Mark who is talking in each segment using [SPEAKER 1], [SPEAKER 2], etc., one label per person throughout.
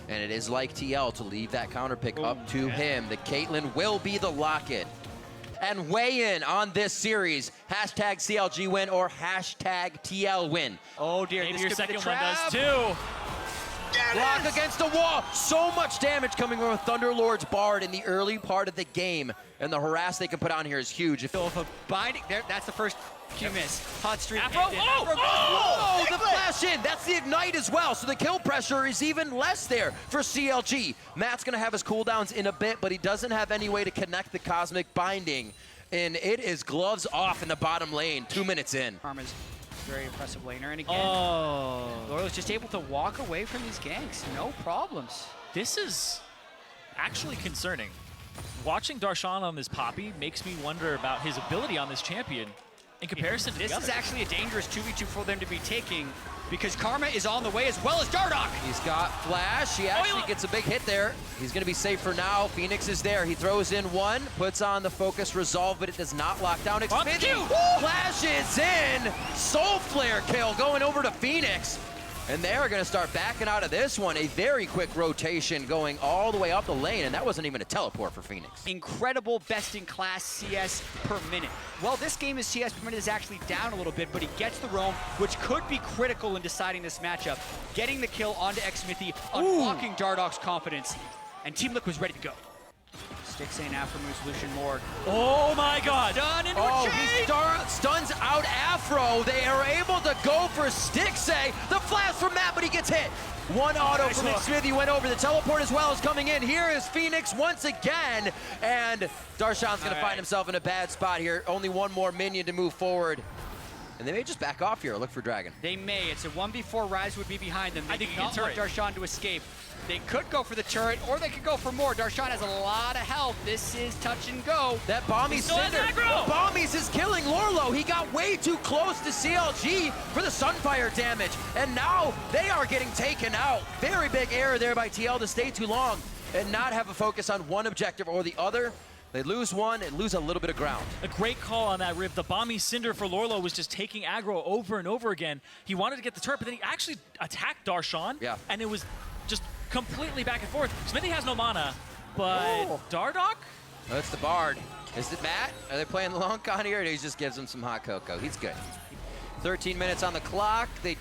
[SPEAKER 1] And it is like TL to leave that counter pick up to him. The Caitlyn will be the lock-in. And weigh in on this series, hashtag CLG win or hashtag TL win.
[SPEAKER 2] Oh dear,
[SPEAKER 3] Maybe
[SPEAKER 2] this
[SPEAKER 3] your
[SPEAKER 2] could be the
[SPEAKER 3] second one
[SPEAKER 2] trap.
[SPEAKER 3] does too.
[SPEAKER 1] Block against the wall. So much damage coming from Thunderlord's Bard in the early part of the game. And the harass they can put on here is huge.
[SPEAKER 2] So if a binding, there, that's the first Q miss. Hot streak.
[SPEAKER 3] Afro,
[SPEAKER 2] ended.
[SPEAKER 3] oh,
[SPEAKER 2] Afro goes
[SPEAKER 1] Oh,
[SPEAKER 2] low.
[SPEAKER 1] the flash in. That's the ignite as well. So the kill pressure is even less there for CLG. Matt's going to have his cooldowns in a bit, but he doesn't have any way to connect the Cosmic Binding. And it is gloves off in the bottom lane, 2 minutes in.
[SPEAKER 2] Karma's very impressive laner. And again, Lourlo's just able to walk away from these ganks. No problems.
[SPEAKER 3] This is actually concerning. Watching Darshan on this Poppy makes me wonder about his ability on this champion in comparison to
[SPEAKER 2] This
[SPEAKER 3] the
[SPEAKER 2] is
[SPEAKER 3] other.
[SPEAKER 2] actually a dangerous 2v2 for them to be taking because Karma is on the way as well as Dardoch.
[SPEAKER 1] He's got flash. He actually gets a big hit there. He's going to be safe for now. Phoenix is there. He throws in one, puts on the focus resolve, but it does not lock down. Xmithie flashes in. Soul Flare kill going over to Phoenix. And they're going to start backing out of this one. A very quick rotation going all the way up the lane, and that wasn't even a teleport for Phoenix.
[SPEAKER 2] Incredible best-in-class CS per minute. Well, this game is CS per minute is actually down a little bit, but he gets the roam, which could be critical in deciding this matchup. Getting the kill onto Xmithie, unlocking Dardoch's confidence, and Team Liquid's ready to go. Stixxay and aphromoo Lucian Morg.
[SPEAKER 3] Oh my god!
[SPEAKER 2] Done into a
[SPEAKER 1] he
[SPEAKER 2] chain!
[SPEAKER 1] stuns out Afro. They are able to go for Stixxay. The flash from Matt, but he gets hit. One auto
[SPEAKER 2] nice
[SPEAKER 1] from
[SPEAKER 2] hook.
[SPEAKER 1] Xmithie went over. The teleport as well is coming in. Here is Phoenix once again. And Darshan's going to find himself in a bad spot here. Only one more minion to move forward. And they may just back off here or look for Dragon.
[SPEAKER 2] They may. It's a 1v4. Ryze would be behind them. They
[SPEAKER 3] I think
[SPEAKER 2] do
[SPEAKER 3] he
[SPEAKER 2] not
[SPEAKER 3] can
[SPEAKER 2] want
[SPEAKER 3] turret.
[SPEAKER 2] Darshan to escape. They could go for the turret, or they could go for more. Darshan has a lot of health. This is touch and go.
[SPEAKER 1] That Bomby
[SPEAKER 3] still has
[SPEAKER 1] Cinder,
[SPEAKER 3] aggro!
[SPEAKER 1] the Bombies is killing Lourlo. He got way too close to CLG for the Sunfire damage. And now they are getting taken out. Very big error there by TL to stay too long and not have a focus on one objective or the other. They lose one and lose a little bit of ground.
[SPEAKER 3] A great call on that Riv. The Bomby Cinder for Lourlo was just taking aggro over and over again. He wanted to get the turret, but then he actually attacked Darshan.
[SPEAKER 1] Yeah.
[SPEAKER 3] And it was just completely back and forth. Xmithie has no mana, but Dardoch?
[SPEAKER 1] That's the Bard. Is it Matt? Are they playing the long con here? Or he just gives him some hot cocoa. He's good. 13 minutes on the clock. They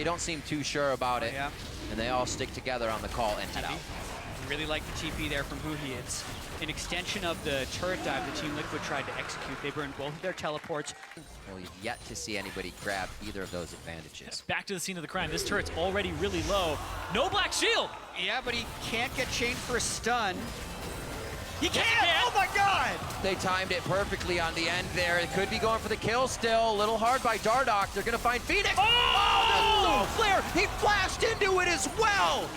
[SPEAKER 1] don't seem too sure about it.
[SPEAKER 2] Yeah.
[SPEAKER 1] And they all stick together on the call and head out.
[SPEAKER 2] Really like the TP there from Huhi. It's an extension of the turret dive that Team Liquid tried to execute. They burned both of their teleports.
[SPEAKER 1] Well, you've yet to see anybody grab either of those advantages.
[SPEAKER 3] Back to the scene of the crime. This turret's already really low. No black shield!
[SPEAKER 2] Yeah, but he can't get chained for a stun. He
[SPEAKER 3] Yes,
[SPEAKER 2] can!
[SPEAKER 3] he can.
[SPEAKER 2] Oh my god!
[SPEAKER 1] They timed it perfectly on the end there. It could be going for the kill still. A little hard by Dardoch. They're going to find Phoenix. Oh, the flare! He flashed into it as well!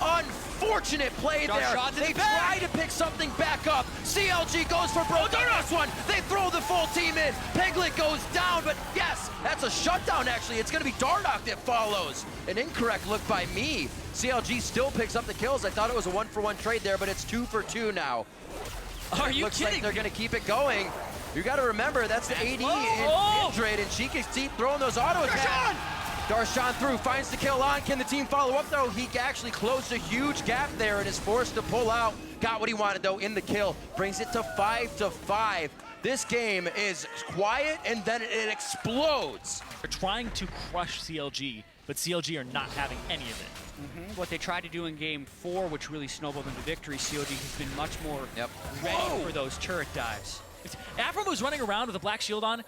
[SPEAKER 1] Unfortunate play there.
[SPEAKER 2] Darshan's in
[SPEAKER 1] They
[SPEAKER 2] the back.
[SPEAKER 1] try to pick something back up. CLG goes for broke on this one. They throw the full team in. Piglet goes down, but yes, that's a shutdown actually. It's going to be Dardoch that follows. An incorrect look by me. CLG still picks up the kills. I thought it was a 1-for-1 trade there, but it's 2 for 2 now.
[SPEAKER 3] Are you
[SPEAKER 1] Looks
[SPEAKER 3] kidding?
[SPEAKER 1] like they're going to keep it going. You got to remember, that's the AD in Kindred, and she can keep throwing those auto attacks. Darshan through, finds the kill on. Can the team follow up though? He actually closed a huge gap there and is forced to pull out. Got what he wanted though in the kill. Brings it to 5-5. This game is quiet and then it explodes.
[SPEAKER 3] They're trying to crush CLG, but CLG are not having any of it.
[SPEAKER 2] What they tried to do in game 4, which really snowballed into victory, CLG has been much more ready for those turret dives.
[SPEAKER 3] Aphromoo's running around with a black shield on,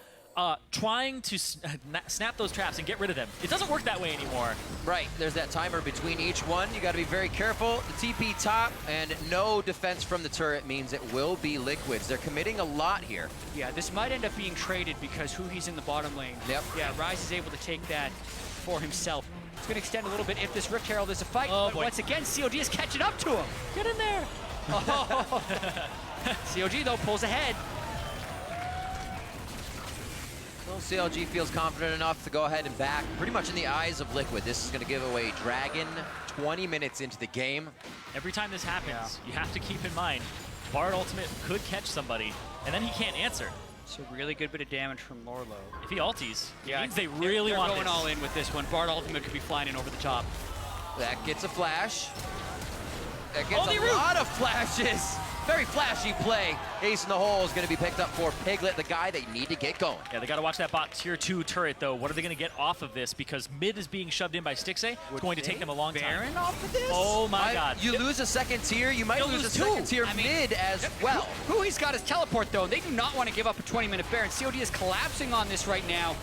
[SPEAKER 3] trying to snap those traps and get rid of them. It doesn't work that way anymore.
[SPEAKER 1] Right, there's that timer between each one. You got to be very careful. The TP top and no defense from the turret means it will be Liquids. They're committing a lot here.
[SPEAKER 2] Yeah, this might end up being traded because Huhi's in the bottom lane.
[SPEAKER 1] Yep.
[SPEAKER 2] Yeah, Ryze is able to take that for himself. It's going to extend a little bit if this Rift Herald is a fight,
[SPEAKER 3] Oh,
[SPEAKER 2] but
[SPEAKER 3] boy.
[SPEAKER 2] once again, CLG is catching up to him.
[SPEAKER 3] Get in there!
[SPEAKER 2] Oh. CLG, though, pulls ahead.
[SPEAKER 1] Well, CLG feels confident enough to go ahead and back. Pretty much in the eyes of Liquid. This is going to give away Dragon 20 minutes into the game.
[SPEAKER 3] Every time this happens, you have to keep in mind, Bard Ultimate could catch somebody, and then he can't answer.
[SPEAKER 2] It's a really good bit of damage from Lourlo.
[SPEAKER 3] If he ulties, it means they
[SPEAKER 2] they're
[SPEAKER 3] really want
[SPEAKER 2] going
[SPEAKER 3] this.
[SPEAKER 2] all in with this one. Bard Ultimate could be flying in over the top.
[SPEAKER 1] That gets a flash. That gets
[SPEAKER 3] Only
[SPEAKER 1] a
[SPEAKER 3] root.
[SPEAKER 1] lot of flashes. Very flashy play. Ace in the hole is going to be picked up for Piglet, the guy they need to get going.
[SPEAKER 3] Yeah, they got to watch that bot tier 2 turret, though. What are they going to get off of this? Because mid is being shoved in by Stixxay. It's going to take them a long time.
[SPEAKER 2] Baron off of this?
[SPEAKER 3] Oh, my God.
[SPEAKER 1] You lose a second tier, you might
[SPEAKER 3] You'll
[SPEAKER 1] lose a
[SPEAKER 3] lose
[SPEAKER 1] second
[SPEAKER 3] two.
[SPEAKER 1] tier mid as well.
[SPEAKER 2] Huhi's got his teleport, though. They do not want to give up a 20-minute Baron. COD is collapsing on this right now.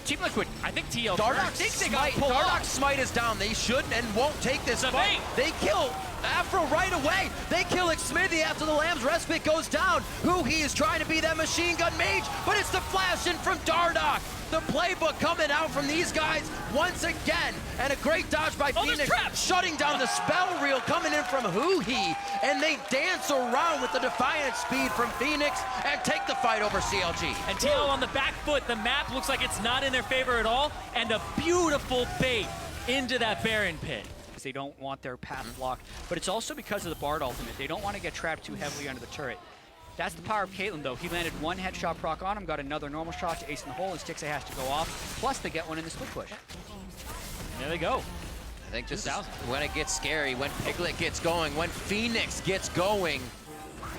[SPEAKER 2] Team Liquid,
[SPEAKER 3] I think TL
[SPEAKER 1] Dardoch's
[SPEAKER 2] think they got
[SPEAKER 1] smite,
[SPEAKER 2] pulled off.
[SPEAKER 1] Dardoch's smite is down. They should and won't take this
[SPEAKER 3] The
[SPEAKER 1] fight.
[SPEAKER 3] bait.
[SPEAKER 1] They kill Afro right away. They kill Xmithie after the Lamb's Respite goes down. Huhi is trying to be that machine gun mage, but it's the flash in from Dardoch. The playbook coming out from these guys once again. And a great dodge by Phoenix, shutting down the spell reel coming in from Huhi. And they dance around with the defiant speed from Phoenix and take the fight over CLG.
[SPEAKER 3] And TL on the back foot. The map looks like it's not in their favor at all. And a beautiful bait into that Baron pit.
[SPEAKER 2] They don't want their path blocked, but it's also because of the Bard ultimate. They don't want to get trapped too heavily under the turret. That's the power of Caitlyn, though. He landed one headshot proc on him, got another normal shot to ace in the hole, and Stixxay has to go off. Plus, they get one in the split push.
[SPEAKER 3] There they go.
[SPEAKER 1] I think this is when it gets scary, when Piglet gets going, when Phoenix gets going.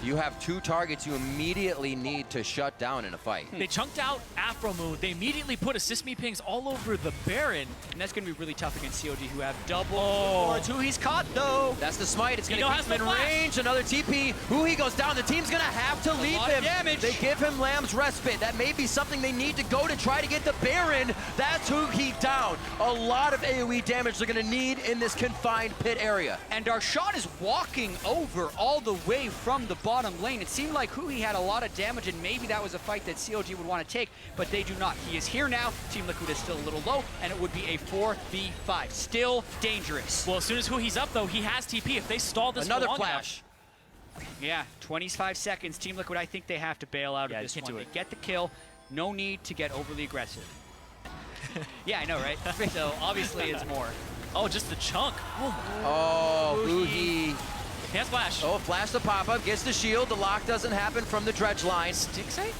[SPEAKER 1] You have two targets you immediately need to shut down in a fight.
[SPEAKER 3] They chunked out aphromoo. They immediately put assist me pings all over the Baron.
[SPEAKER 2] And that's going to be really tough against COD, who have double boards. Huhi's caught, though.
[SPEAKER 1] That's the smite. It's going to keep him in
[SPEAKER 3] flash.
[SPEAKER 1] range. Another TP. Huhi goes down. The team's going to have to leave him.
[SPEAKER 2] Damage.
[SPEAKER 1] They give him Lamb's Respite. That may be something they need to go to try to get the Baron. That's Huhi down. A lot of AoE damage they're going to need in this confined pit area.
[SPEAKER 2] And Darshan is walking over all the way from the bottom lane. It seemed like Huhi had a lot of damage, and maybe that was a fight that CLG would want to take, but they do not. He is here now. Team Liquid is still a little low, and it would be a 4v5. Still dangerous.
[SPEAKER 3] Well, as soon as Huhi's up, though, he has TP. If they stall this
[SPEAKER 1] Another
[SPEAKER 3] for long
[SPEAKER 1] flash.
[SPEAKER 2] Yeah, 25 seconds. Team Liquid, I think they have to bail out of this
[SPEAKER 3] can't
[SPEAKER 2] one.
[SPEAKER 3] do
[SPEAKER 2] They
[SPEAKER 3] it.
[SPEAKER 2] get the kill. No need to get overly aggressive. Yeah, I know, right? So obviously it's more.
[SPEAKER 3] Oh, just the chunk.
[SPEAKER 1] Oh, Huhi.
[SPEAKER 3] He has flash.
[SPEAKER 1] Oh, flash the pop-up, gets the shield. The lock doesn't happen from the dredge line.
[SPEAKER 3] Stixxay?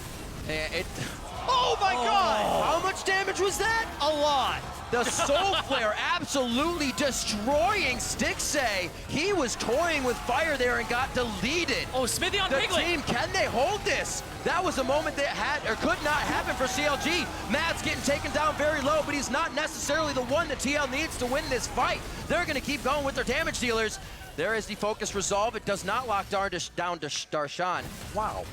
[SPEAKER 1] Oh my God! How much damage was that?
[SPEAKER 2] A lot.
[SPEAKER 1] The Soul Flare absolutely destroying Stixxay. He was toying with fire there and got deleted.
[SPEAKER 3] Oh, Xmithie on
[SPEAKER 1] The
[SPEAKER 3] Piglet.
[SPEAKER 1] team, can they hold this? That was a moment that had or could not happen for CLG. Matt's getting taken down very low, but he's not necessarily the one that TL needs to win this fight. They're going to keep going with their damage dealers. There is the focus resolve. It does not lock down to Darshan. Wow.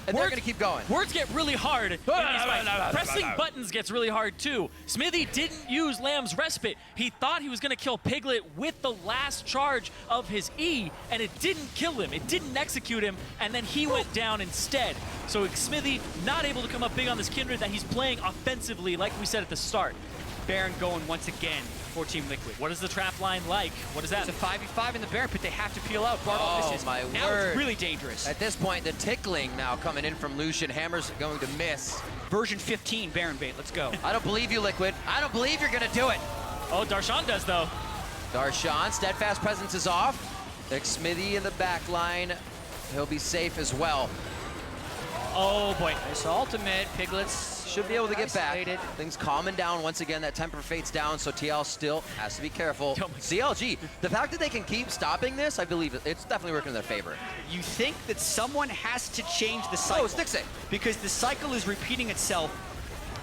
[SPEAKER 1] And they're going to keep going.
[SPEAKER 3] Words get really hard in these fights. Pressing buttons gets really hard too. Xmithie didn't use Lamb's Respite. He thought he was going to kill Piglet with the last charge of his E, and it didn't kill him. It didn't execute him, and then he went down instead. So Xmithie not able to come up big on this Kindred that he's playing offensively, like we said at the start.
[SPEAKER 2] Baron going once again for Team Liquid.
[SPEAKER 3] What is the trap line like? What is that?
[SPEAKER 2] It's a 5v5 in the Baron, but they have to peel out.
[SPEAKER 1] Oh,
[SPEAKER 2] misses.
[SPEAKER 1] my
[SPEAKER 2] Now
[SPEAKER 1] word.
[SPEAKER 2] it's really dangerous.
[SPEAKER 1] At this point, the tickling now coming in from Lucian. Hammer's going to miss.
[SPEAKER 2] Version 15 Baron bait. Let's go.
[SPEAKER 1] I don't believe you, Liquid. I don't believe you're going to do it.
[SPEAKER 3] Oh, Darshan does though.
[SPEAKER 1] Darshan, steadfast presence is off. Xmithie in the back line. He'll be safe as well.
[SPEAKER 3] Oh boy.
[SPEAKER 2] Nice ultimate. Piglets
[SPEAKER 1] Should be able to get back.
[SPEAKER 2] isolated.
[SPEAKER 1] Things calming down once again. That temper fades down, so TL still has to be careful.
[SPEAKER 3] Oh my God.
[SPEAKER 1] CLG, the fact that they can keep stopping this, I believe it's definitely working in their favor.
[SPEAKER 2] You think that someone has to change the cycle.
[SPEAKER 1] Oh, Stixxay.
[SPEAKER 2] Because the cycle is repeating itself,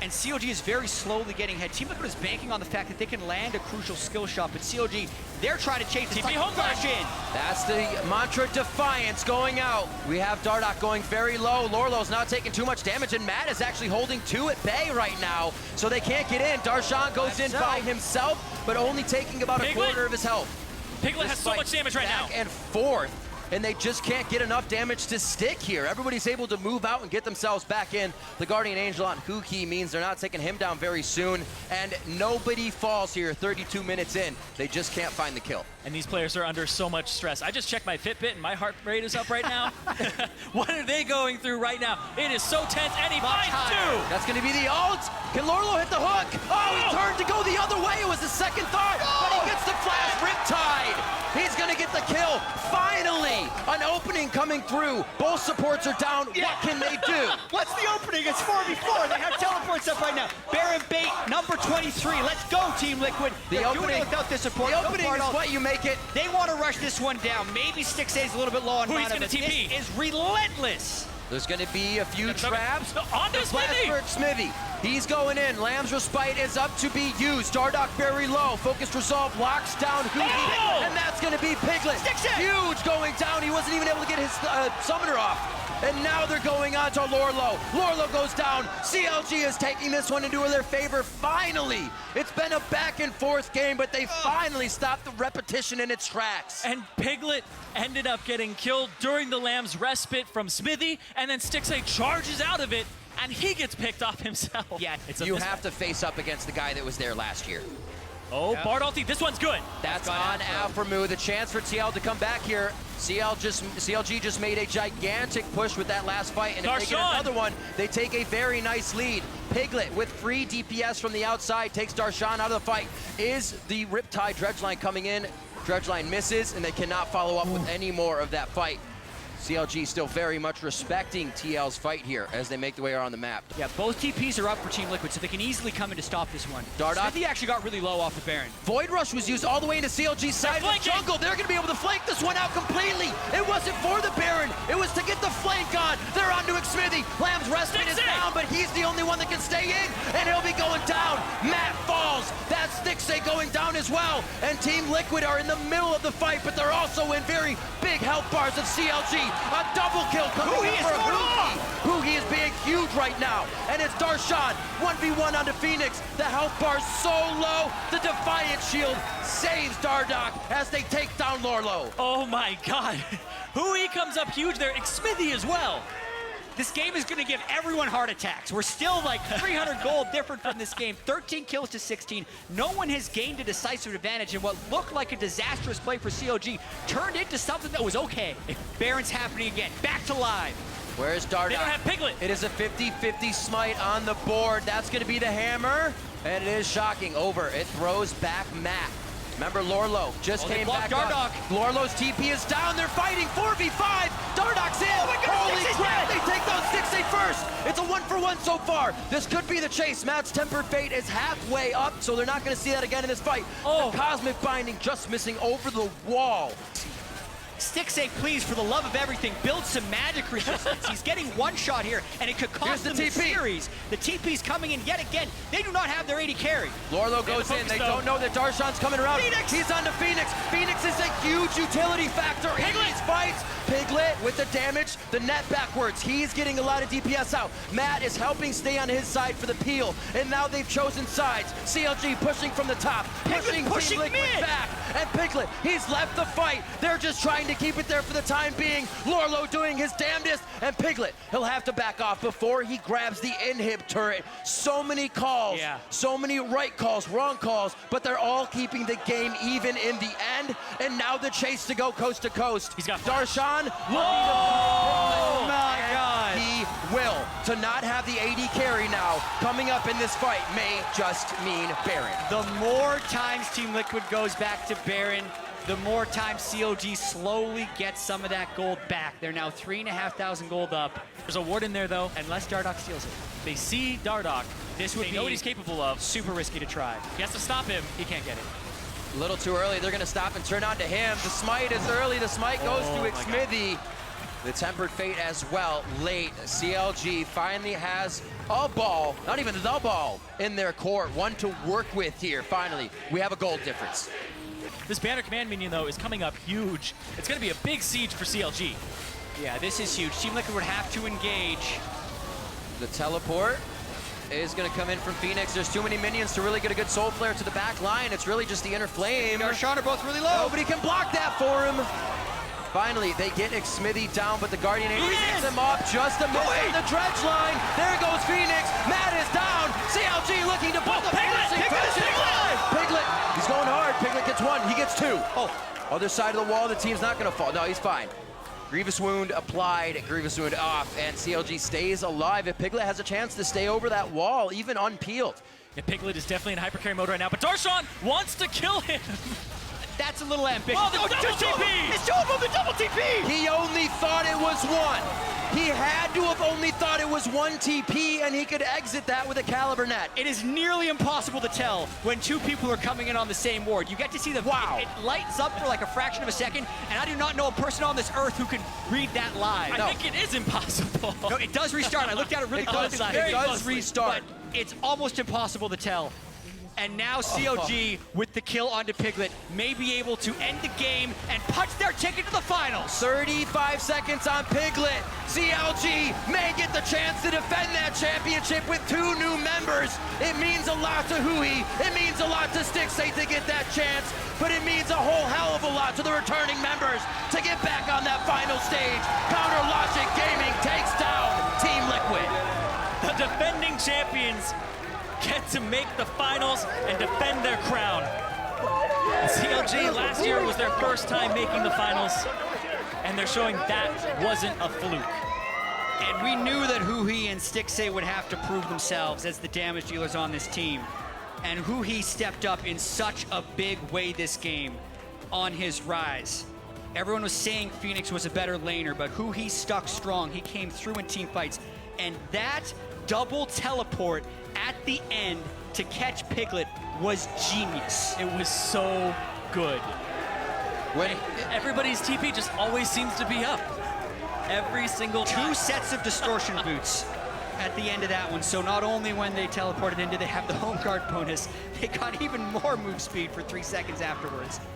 [SPEAKER 2] and CLG is very slowly getting ahead. Team Liquid is banking on the fact that they can land a crucial skill shot, but CLG, they're trying to change the
[SPEAKER 3] TP
[SPEAKER 2] cycle.
[SPEAKER 3] home
[SPEAKER 2] Flash in.
[SPEAKER 1] That's the mantra Defiance going out. We have Dardoch going very low. Lourlo's not taking too much damage, and Matt is actually holding two at bay right now, so they can't get in. Darshan goes in by himself, but only taking about a quarter of his health.
[SPEAKER 3] Piglet has so much damage right now.
[SPEAKER 1] Back and forth, and they just can't get enough damage to stick here. Everybody's able to move out and get themselves back in. The Guardian Angel on Huhi means they're not taking him down very soon, and nobody falls here 32 minutes in. They just can't find the kill.
[SPEAKER 3] And these players are under so much stress. I just checked my Fitbit and my heart rate is up right now. What are they going through right now? It is so tense, and he finds two!
[SPEAKER 1] That's gonna be the ult. Can Lourlo hit the hook? Oh, he turned to go the other way. It was the second thought, but he gets the flash. Riptide. He's gonna get get the kill. Finally, an opening coming through. Both supports are down.
[SPEAKER 2] Yeah.
[SPEAKER 1] What can they do?
[SPEAKER 2] What's the opening? It's 4v4. They have teleports up right now. Baron bait, number 23. Let's go, Team Liquid. They're doing it without this support.
[SPEAKER 1] The opening is what you make it.
[SPEAKER 2] They want to rush this one down. Maybe Stixxay is a little bit low on
[SPEAKER 3] Huhi's
[SPEAKER 2] mana,
[SPEAKER 3] gonna
[SPEAKER 2] but
[SPEAKER 3] TP.
[SPEAKER 2] this is relentless.
[SPEAKER 1] There's going to be a few traps.
[SPEAKER 3] On this Xmithie!
[SPEAKER 1] Xmithie. He's going in. Lamb's Respite is up to be used. Dardoch very low. Focused Resolve locks down Huhi.
[SPEAKER 3] Oh!
[SPEAKER 1] And that's going to be Piglet.
[SPEAKER 2] Stixxay!
[SPEAKER 1] Huge going down. He wasn't even able to get his summoner off. And now they're going on to Lourlo. Lourlo goes down. CLG is taking this one into their favor. Finally, it's been a back and forth game, but they finally stopped the repetition in its tracks.
[SPEAKER 3] And Piglet ended up getting killed during the Lamb's respite from Xmithie, and then Stixxay charges out of it, and he gets picked off himself.
[SPEAKER 2] Yeah,
[SPEAKER 1] You have to face up against the guy that was there last year.
[SPEAKER 3] Oh, Bard ulti, this one's good.
[SPEAKER 1] That's on aphromoo. The chance for TL to come back here. CLG just made a gigantic push with that last fight, and if they get another one, they take a very nice lead. Piglet with free DPS from the outside takes Darshan out of the fight. Is the Riptide Dredgeline coming in? Dredgeline misses, and they cannot follow up with any more of that fight. CLG still very much respecting TL's fight here as they make their way around the map.
[SPEAKER 2] Yeah, both TPs are up for Team Liquid, so they can easily come in to stop this one.
[SPEAKER 1] Dardoch.
[SPEAKER 2] Xmithie actually got really low off the Baron.
[SPEAKER 1] Void Rush was used all the way into CLG's side of the jungle. They're going to be able to flank this one out completely. It wasn't for the Baron. It was to get the flank on. They're onto Xmithie. Lamb's respite is down, but he's the only one that can stay in, and he'll be going down. Matt falls. That's Stixxay going down as well. And Team Liquid are in the middle of the fight, but they're also in very big health bars of CLG. A double kill coming in for Huhi. Huhi is being huge right now. And it's Darshan, 1v1 onto Fenix. The health bar's so low, the Defiant Shield saves Dardoch as they take down Lourlo.
[SPEAKER 3] Oh my god. Huhi comes up huge there. Xmithie as well.
[SPEAKER 2] This game is going to give everyone heart attacks. We're still like 300 gold different from this game. 13 kills to 16. No one has gained a decisive advantage, and what looked like a disastrous play for CLG turned into something that was okay. Baron's happening again. Back to live.
[SPEAKER 1] Where's Dardoch?
[SPEAKER 3] They don't have Piglet.
[SPEAKER 1] It is a 50-50 smite on the board. That's going to be the hammer, and it is shocking. Over. It throws back Matt. Remember, Lourlo just came back
[SPEAKER 2] Dardoch.
[SPEAKER 1] up. Lourlo's TP is down. They're fighting 4v5. Dardoch's in.
[SPEAKER 2] Oh my God,
[SPEAKER 1] Holy crap.
[SPEAKER 2] dead.
[SPEAKER 1] They take down Stixxay first. It's a 1-for-1 so far. This could be the chase. Matt's Tempered Fate is halfway up, so they're not going to see that again in this fight.
[SPEAKER 3] Oh.
[SPEAKER 1] The Cosmic Binding just missing over the wall.
[SPEAKER 2] Stixxay, please, for the love of everything, build some magic resistance. He's getting one shot here, and it could cost them the series. The TP's coming in yet again. They do not have their AD carry.
[SPEAKER 1] Lourlo goes in. They don't know that Darshan's coming around.
[SPEAKER 2] Fenix.
[SPEAKER 1] He's on to Fenix. Phoenix is a huge utility factor in these fights. Piglet with the damage, the net backwards. He's getting a lot of DPS out. Matt is helping stay on his side for the peel, and now they've chosen sides. CLG pushing from the top, pushing Team Liquid back, and Piglet, he's left the fight. They're just trying to keep it there for the time being. Lourlo doing his damnedest, and Piglet, he'll have to back off before he grabs the inhib turret. So many calls, so many right calls, wrong calls, but they're all keeping the game even in the end, and now the chase to go coast to coast.
[SPEAKER 3] He's got
[SPEAKER 1] Darshan looking
[SPEAKER 2] Oh my God.
[SPEAKER 1] He will. To not have the AD carry now coming up in this fight may just mean Baron.
[SPEAKER 2] The more times Team Liquid goes back to Baron, the more time CLG slowly gets some of that gold back. They're now 3,500 gold up.
[SPEAKER 3] There's a ward in there, though.
[SPEAKER 2] Unless Dardoch steals it.
[SPEAKER 3] They see Dardoch.
[SPEAKER 2] This would
[SPEAKER 3] They
[SPEAKER 2] be
[SPEAKER 3] know what he's capable of.
[SPEAKER 2] super risky to try.
[SPEAKER 3] He has to stop him.
[SPEAKER 2] He can't get it.
[SPEAKER 1] A little too early. They're going to stop and turn on to him. The smite is early. The smite goes to Xmithie. The Tempered Fate as well, late. CLG finally has a ball, not even the ball, in their court. One to work with here, finally. We have a gold difference.
[SPEAKER 3] This banner command minion, though, is coming up huge. It's going to be a big siege for CLG.
[SPEAKER 2] Yeah, this is huge. Team Liquid would have to engage.
[SPEAKER 1] The teleport is going to come in from Fenix. There's too many minions to really get a good soul flare to the back line. It's really just the inner flame.
[SPEAKER 2] Darshan are both really low.
[SPEAKER 1] Nobody can block that for him. Finally, they get Xmithie down, but the Guardian Angel gets him up just a minute. The dredge line. There goes Fenix. Matt is down. CLG looking to put the piercing. Piglet. He's going hard. Piglet gets one. He gets two. Oh, other side of the wall. The team's not going to fall. No, he's fine. Grievous Wound applied, Grievous Wound off, and CLG stays alive. If Piglet has a chance to stay over that wall, even unpeeled.
[SPEAKER 3] Yeah, Piglet is definitely in hypercarry mode right now, but Darshan wants to kill him.
[SPEAKER 2] That's a little ambitious.
[SPEAKER 3] Oh, the double TP!
[SPEAKER 2] It's two of them, the double TP!
[SPEAKER 1] He only thought it was one. He had to have only thought it was one TP, and he could exit that with a Caliber net.
[SPEAKER 2] It is nearly impossible to tell when two people are coming in on the same ward. You get to see the
[SPEAKER 1] Wow.
[SPEAKER 2] It lights up for like a fraction of a second, and I do not know a person on this earth who can read that live.
[SPEAKER 3] I think it is impossible.
[SPEAKER 2] No, it does restart. I looked at it really
[SPEAKER 1] It
[SPEAKER 2] closely
[SPEAKER 1] does,
[SPEAKER 2] last
[SPEAKER 1] it
[SPEAKER 2] night.
[SPEAKER 1] does restart.
[SPEAKER 2] But it's almost impossible to tell. And now CLG, with the kill onto Piglet, may be able to end the game and punch their ticket to the finals.
[SPEAKER 1] 35 seconds on Piglet. CLG may get the chance to defend that championship with two new members. It means a lot to Huhi. It means a lot to Stixxay to get that chance, but it means a whole hell of a lot to the returning members to get back on that final stage. Counter Logic Gaming takes down Team Liquid.
[SPEAKER 3] The defending champions get to make the finals and defend their crown. CLG last year was their first time making the finals, and they're showing that wasn't a fluke.
[SPEAKER 2] And we knew that Huhi and Stixxay would have to prove themselves as the damage dealers on this team. And Huhi stepped up in such a big way this game on his Ryze. Everyone was saying Fenix was a better laner, but Huhi stuck strong. He came through in team fights. And that double teleport at the end to catch Piglet was genius.
[SPEAKER 3] It was so good.
[SPEAKER 1] When
[SPEAKER 3] Everybody's TP just always seems to be up. Every single time.
[SPEAKER 2] Two sets of distortion boots at the end of that one. So not only when they teleported in did they have the home guard bonus, they got even more move speed for 3 seconds afterwards.